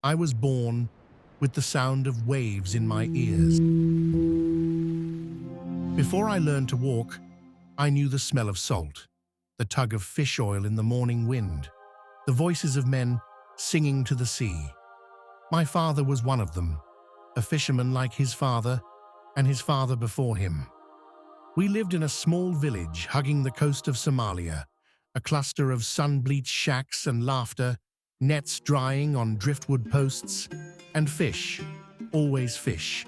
I was born with the sound of waves in my ears. Before I learned to walk, I knew the smell of salt, the tug of fish oil in the morning wind, the voices of men singing to the sea. My father was one of them, a fisherman like his father and his father before him. We lived in a small village hugging the coast of Somalia, a cluster of sun-bleached shacks and laughter, nets drying on driftwood posts, and fish, always fish.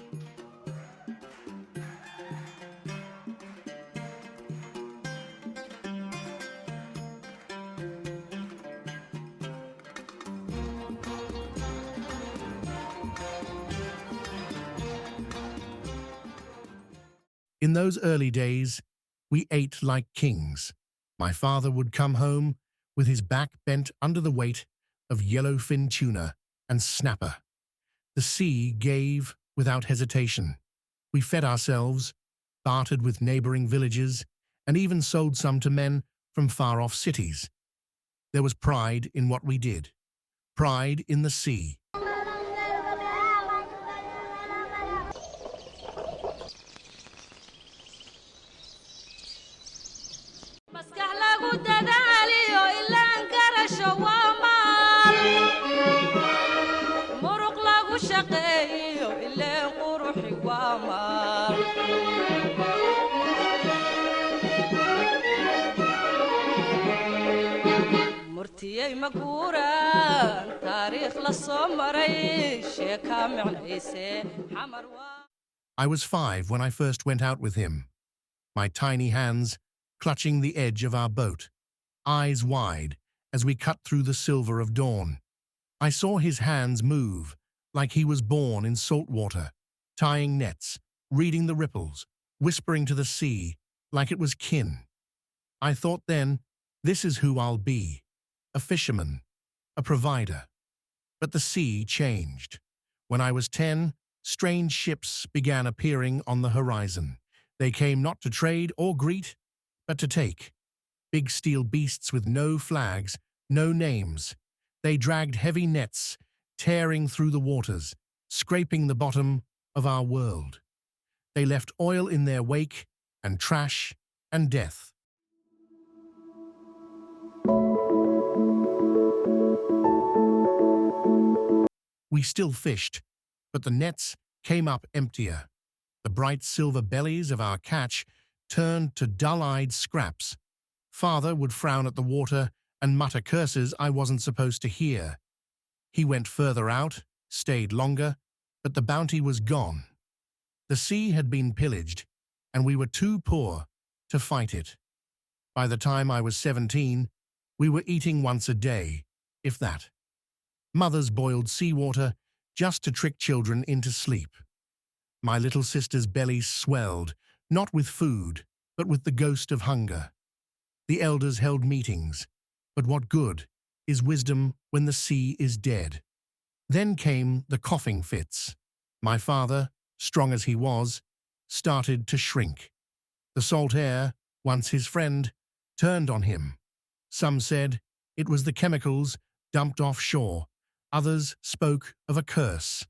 In those early days, we ate like kings. My father would come home with his back bent under the weight of yellowfin tuna and snapper. The sea gave without hesitation. We fed ourselves, bartered with neighboring villages, and even sold some to men from far-off cities. There was pride in what we did, pride in the sea. I was 5 when I first went out with him, my tiny hands clutching the edge of our boat, eyes wide as we cut through the silver of dawn. I saw his hands move like he was born in salt water, tying nets, reading the ripples, whispering to the sea like it was kin. I thought then, this is who I'll be, a fisherman, a provider. But the sea changed. When I was 10, strange ships began appearing on the horizon. They came not to trade or greet, but to take. Big steel beasts with no flags, no names. They dragged heavy nets, tearing through the waters, scraping the bottom of our world. They left oil in their wake, and trash, and death. We still fished, but the nets came up emptier. The bright silver bellies of our catch turned to dull-eyed scraps. Father would frown at the water and mutter curses I wasn't supposed to hear. He went further out, stayed longer, but the bounty was gone. The sea had been pillaged, and we were too poor to fight it. By the time I was 17, we were eating once a day, if that. Mothers boiled seawater just to trick children into sleep. My little sister's belly swelled, not with food, but with the ghost of hunger. The elders held meetings, but what good is wisdom when the sea is dead? Then came the coughing fits. My father, strong as he was, started to shrink. The salt air, once his friend, turned on him. Some said it was the chemicals dumped offshore. Others spoke of a curse.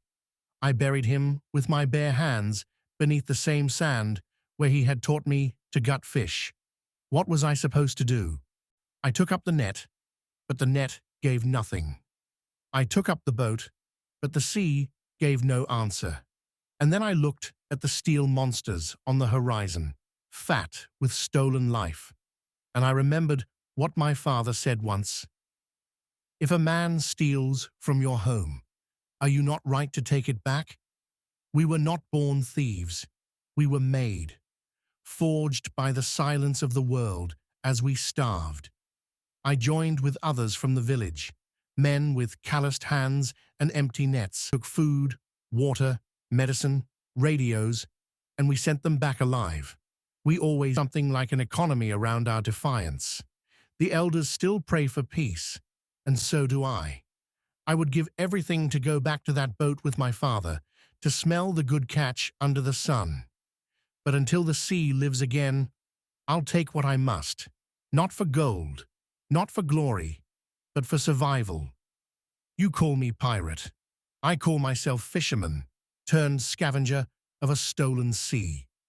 I buried him with my bare hands beneath the same sand where he had taught me to gut fish. What was I supposed to do? I took up the net, but the net gave nothing. I took up the boat, but the sea gave no answer. And then I looked at the steel monsters on the horizon, fat with stolen life. And I remembered what my father said once. If a man steals from your home, are you not right to take it back? We were not born thieves. We were made, forged by the silence of the world as we starved. I joined with others from the village, men with calloused hands and empty nets, took food, water, medicine, radios, and we sent them back alive. We always something like an economy around our defiance. The elders still pray for peace, and so do I. I would give everything to go back to that boat with my father, to smell the good catch under the sun. But until the sea lives again, I'll take what I must, not for gold, not for glory, but for survival. You call me pirate. I call myself fisherman, turned scavenger of a stolen sea.